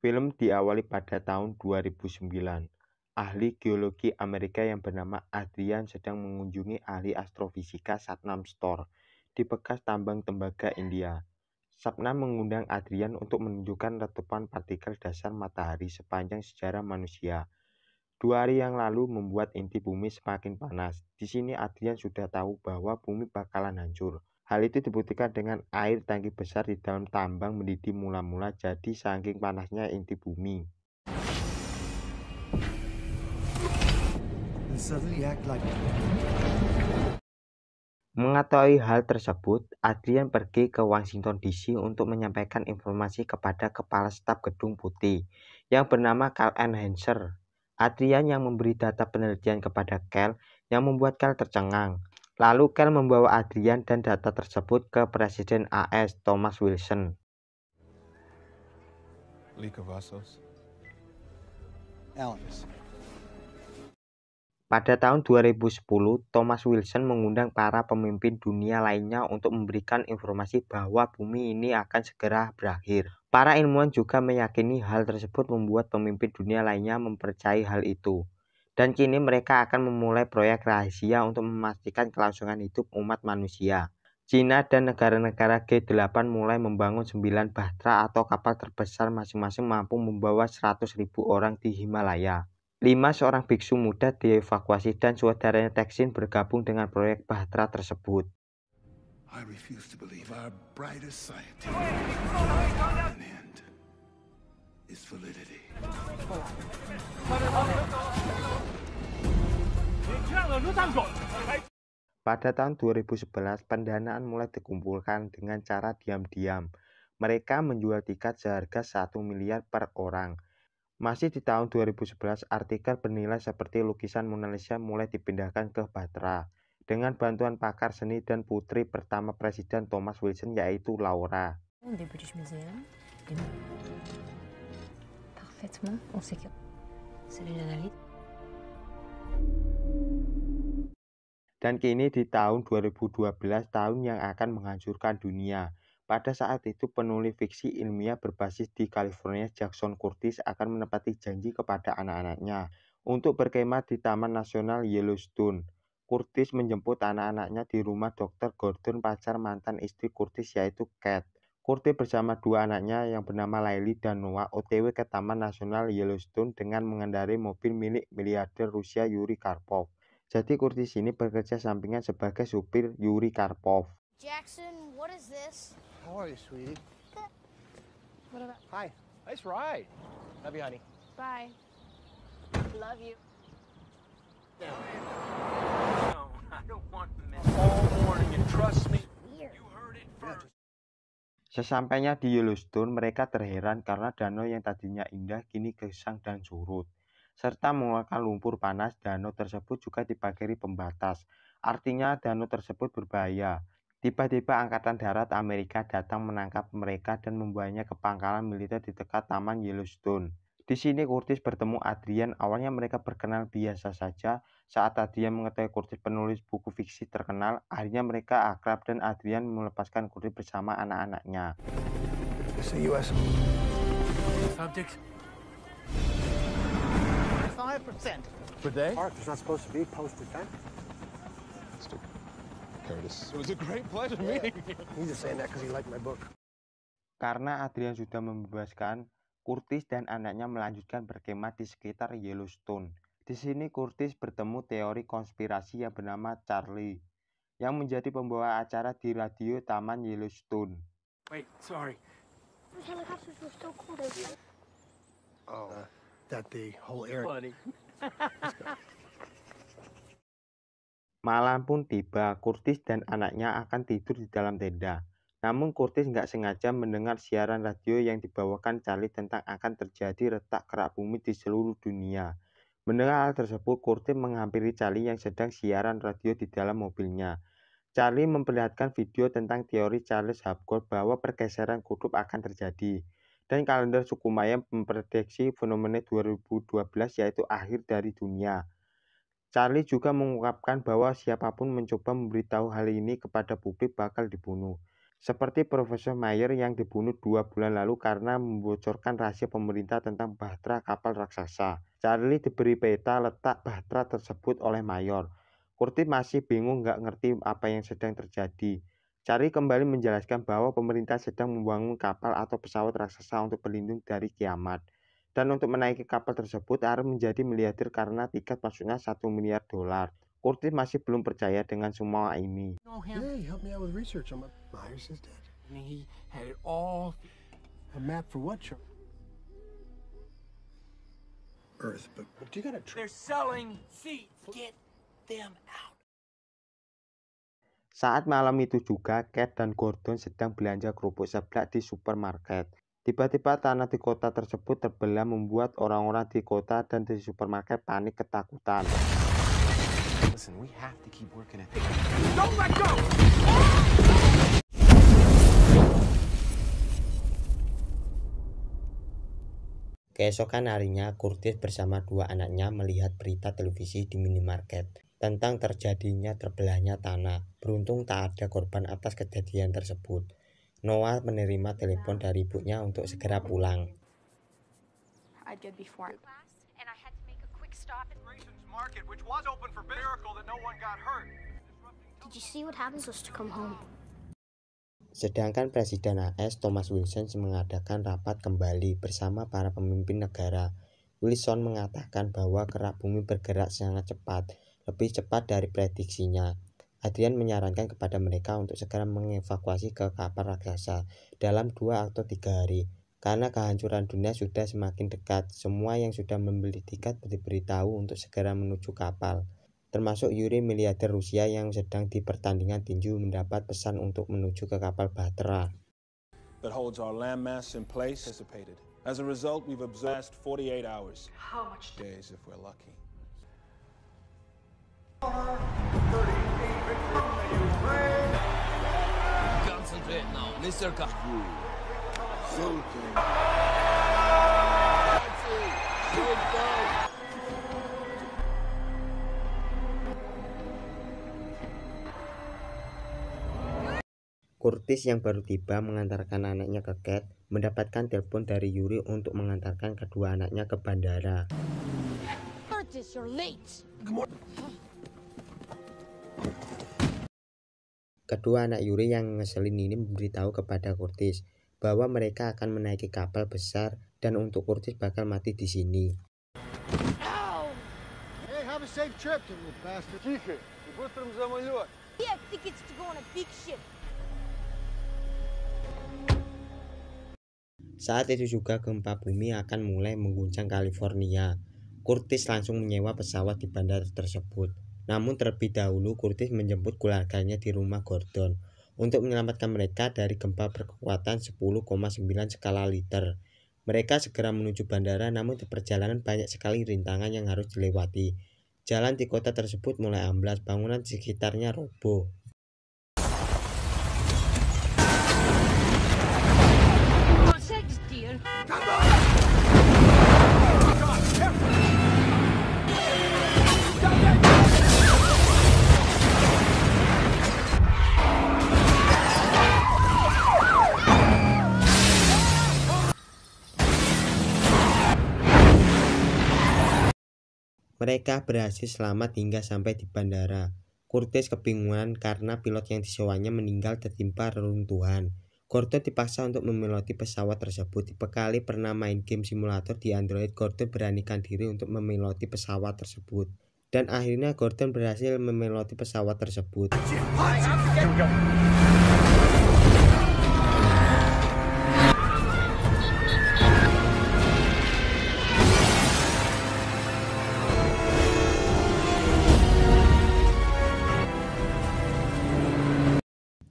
Film diawali pada tahun 2009. Ahli geologi Amerika yang bernama Adrian sedang mengunjungi ahli astrofisika Satnam Store di bekas tambang tembaga India. Satnam mengundang Adrian untuk menunjukkan letupan partikel dasar matahari sepanjang sejarah manusia. 2 hari yang lalu membuat inti bumi semakin panas. Di sini Adrian sudah tahu bahwa bumi bakalan hancur. Hal itu dibuktikan dengan air tangki besar di dalam tambang mendidih mula-mula jadi saking panasnya inti bumi. Mengetahui hal tersebut, Adrian pergi ke Washington DC untuk menyampaikan informasi kepada Kepala Staf Gedung Putih yang bernama Cal Enhancer. Adrian yang memberi data penelitian kepada Cal yang membuat Cal tercengang. Lalu Cal membawa Adrian dan data tersebut ke Presiden AS Thomas Wilson. Pada tahun 2010, Thomas Wilson mengundang para pemimpin dunia lainnya untuk memberikan informasi bahwa bumi ini akan segera berakhir. Para ilmuwan juga meyakini hal tersebut membuat pemimpin dunia lainnya mempercayai hal itu. Dan kini mereka akan memulai proyek rahasia untuk memastikan kelangsungan hidup umat manusia. Cina dan negara-negara G8 mulai membangun 9 bahtera atau kapal terbesar masing-masing mampu membawa 100.000 orang di Himalaya. 5 seorang biksu muda dievakuasi dan saudaranya Teksin bergabung dengan proyek bahtera tersebut. I refuse to believe our brightest scientist an end is validity. Pada tahun 2011, pendanaan mulai dikumpulkan dengan cara diam-diam. Mereka menjual tiket seharga 1 miliar per orang. Masih di tahun 2011, artikel bernilai seperti lukisan Mona Lisa mulai dipindahkan ke bahtera dengan bantuan pakar seni dan putri pertama Presiden Thomas Wilson yaitu Laura. Dan kini di tahun 2012, tahun yang akan menghancurkan dunia. Pada saat itu penulis fiksi ilmiah berbasis di California Jackson Curtis akan menepati janji kepada anak-anaknya untuk berkemah di Taman Nasional Yellowstone. Curtis menjemput anak-anaknya di rumah Dr. Gordon, pacar mantan istri Curtis yaitu Kate. Curtis bersama 2 anaknya yang bernama Laili dan Noah OTW ke Taman Nasional Yellowstone dengan mengendarai mobil milik miliarder Rusia Yuri Karpov. Jadi Curtis ini bekerja sampingan sebagai supir Yuri Karpov. Jackson, what is this? How are you, sweetie? Good. What about? Hi. Nice ride. Love you, honey. Bye. Love you. No, I don't want to miss all morning, and trust me, Weird. you heard it first. Sesampainya di Yellowstone, mereka terheran karena danau yang tadinya indah kini gersang dan surut. Serta mengeluarkan lumpur panas, danau tersebut juga dipagari pembatas. Artinya danau tersebut berbahaya. Tiba-tiba Angkatan Darat Amerika datang menangkap mereka dan membawanya ke pangkalan militer di dekat Taman Yellowstone. Di sini Curtis bertemu Adrian. Awalnya mereka berkenal biasa saja. Saat Adrian mengetahui Curtis penulis buku fiksi terkenal, akhirnya mereka akrab dan Adrian melepaskan Curtis bersama anak-anaknya. This is the U.S. Subject. 5%. Per day? Park, there's not supposed to be posted time. Mr. Curtis. It was a great pleasure meeting you. He's just saying that because he liked my book. Karena Adrian sudah membebaskan, Curtis dan anaknya melanjutkan berkemah di sekitar Yellowstone. Di sini Curtis bertemu teori konspirasi yang bernama Charlie, yang menjadi pembawa acara di radio Taman Yellowstone. Wait, sorry. Those helicopters were so cool. They were Oh, that the whole area. Funny. Malam pun tiba, Curtis dan anaknya akan tidur di dalam tenda. Namun Curtis nggak sengaja mendengar siaran radio yang dibawakan Charlie tentang akan terjadi retak kerak bumi di seluruh dunia. Mendengar hal tersebut, Curtis menghampiri Charlie yang sedang siaran radio di dalam mobilnya. Charlie memperlihatkan video tentang teori Charles Hapgood bahwa pergeseran kutub akan terjadi. Dan kalender suku Maya memprediksi fenomena 2012 yaitu akhir dari dunia. Charlie juga mengungkapkan bahwa siapapun mencoba memberitahu hal ini kepada publik bakal dibunuh. Seperti Profesor Mayer yang dibunuh 2 bulan lalu karena membocorkan rahasia pemerintah tentang bahtera kapal raksasa. Charlie diberi peta letak bahtera tersebut oleh Mayor. Curtis masih bingung nggak ngerti apa yang sedang terjadi. Charlie kembali menjelaskan bahwa pemerintah sedang membangun kapal atau pesawat raksasa untuk berlindung dari kiamat. Dan untuk menaiki kapal tersebut harus menjadi miliarder karena tiket masuknya $1 miliar. Curtis masih belum percaya dengan semua ini. Yeah, he helped me out with research on Myers is dead. I mean, he had it all. A map for what, Chuck? Earth, but you got a They're selling seats. Get them out. Saat malam itu juga, Kate dan Gordon sedang belanja kerupuk seblak di supermarket. Tiba-tiba tanah di kota tersebut terbelah membuat orang-orang di kota dan di supermarket panik ketakutan. Listen, we have to keep working at Don't let go! Keesokan harinya, Curtis bersama 2 anaknya melihat berita televisi di minimarket tentang terjadinya terbelahnya tanah. Beruntung tak ada korban atas kejadian tersebut. Noah menerima telepon dari ibunya untuk segera pulang. I did before. And I had to make a quick stop at Grayson's Market, which was open for miracle that no one got hurt. Did you see what happens was to come home? Sedangkan Presiden AS Thomas Wilson mengadakan rapat kembali bersama para pemimpin negara. Wilson mengatakan bahwa kerak bumi bergerak sangat cepat, lebih cepat dari prediksinya. Adrian menyarankan kepada mereka untuk segera mengevakuasi ke kapal raksasa dalam 2 atau 3 hari. Karena kehancuran dunia sudah semakin dekat, semua yang sudah membeli tiket diberitahu untuk segera menuju kapal. Termasuk Yuri, miliarder Rusia yang sedang di pertandingan tinju, mendapat pesan untuk menuju ke kapal bahtera. That holds our landmass in place dissipated. As a result, we've observed 48 hours. How much? Days if we're lucky. Concentrate now, Mr. Curtis yang baru tiba mengantarkan anaknya ke Kate, mendapatkan telepon dari Yuri untuk mengantarkan kedua anaknya ke bandara. Curtis, you're late. Kedua anak Yuri yang ngeselin ini memberitahu kepada Curtis bahwa mereka akan menaiki kapal besar dan untuk Curtis bakal mati di sini. Hey, have a safe trip, you little bastard. We have tickets to go on a big ship. Saat itu juga gempa bumi akan mulai mengguncang California. Curtis langsung menyewa pesawat di bandara tersebut. Namun terlebih dahulu Curtis menjemput keluarganya di rumah Gordon untuk menyelamatkan mereka dari gempa berkekuatan 10,9 skala Richter. Mereka segera menuju bandara, namun di perjalanan banyak sekali rintangan yang harus dilewati. Jalan di kota tersebut mulai amblas, bangunan di sekitarnya roboh. Mereka berhasil selamat hingga sampai di bandara. Curtis kebingungan karena pilot yang disewanya meninggal tertimpa reruntuhan. Gordon dipaksa untuk memiloti pesawat tersebut. Dibekali pernah main game simulator di Android, Gordon beranikan diri untuk memiloti pesawat tersebut. Dan akhirnya Gordon berhasil memiloti pesawat tersebut.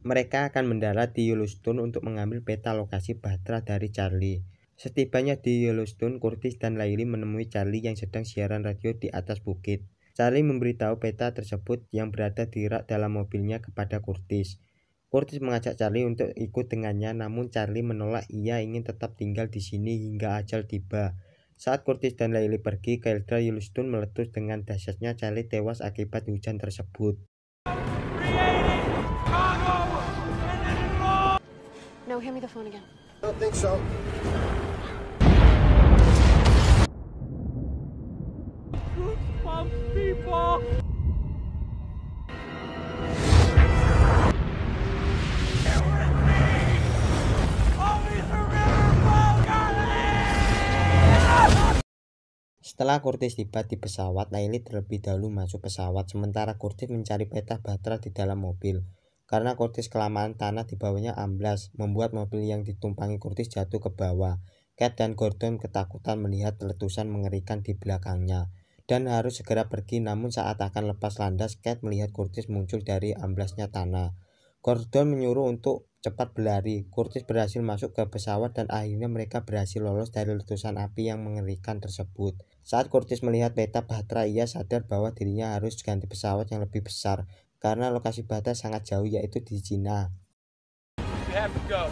Mereka akan mendarat di Yellowstone untuk mengambil peta lokasi bahtera dari Charlie. Setibanya di Yellowstone, Curtis dan Riley menemui Charlie yang sedang siaran radio di atas bukit. Charlie memberitahu peta tersebut yang berada di rak dalam mobilnya kepada Curtis. Curtis mengajak Charlie untuk ikut dengannya, namun Charlie menolak. Ia ingin tetap tinggal di sini hingga ajal tiba. Saat Curtis dan Riley pergi, kaldera Yellowstone meletus dengan dahsyatnya. Charlie tewas akibat hujan tersebut. No, hand me the phone again. I don't think so. Goosebumps, people! Setelah Curtis tiba di pesawat, Riley terlebih dahulu masuk pesawat, sementara Curtis mencari peta bahtera di dalam mobil. Karena Curtis kelamaan, tanah di bawahnya amblas, membuat mobil yang ditumpangi Curtis jatuh ke bawah. Kate dan Gordon ketakutan melihat letusan mengerikan di belakangnya, dan harus segera pergi. Namun saat akan lepas landas, Kate melihat Curtis muncul dari amblasnya tanah. Gordon menyuruh untuk cepat berlari. Curtis berhasil masuk ke pesawat dan akhirnya mereka berhasil lolos dari letusan api yang mengerikan tersebut. Saat Curtis melihat peta bahtera, ia sadar bahwa dirinya harus ganti pesawat yang lebih besar karena lokasi bahtera sangat jauh, yaitu di Cina. We have to go.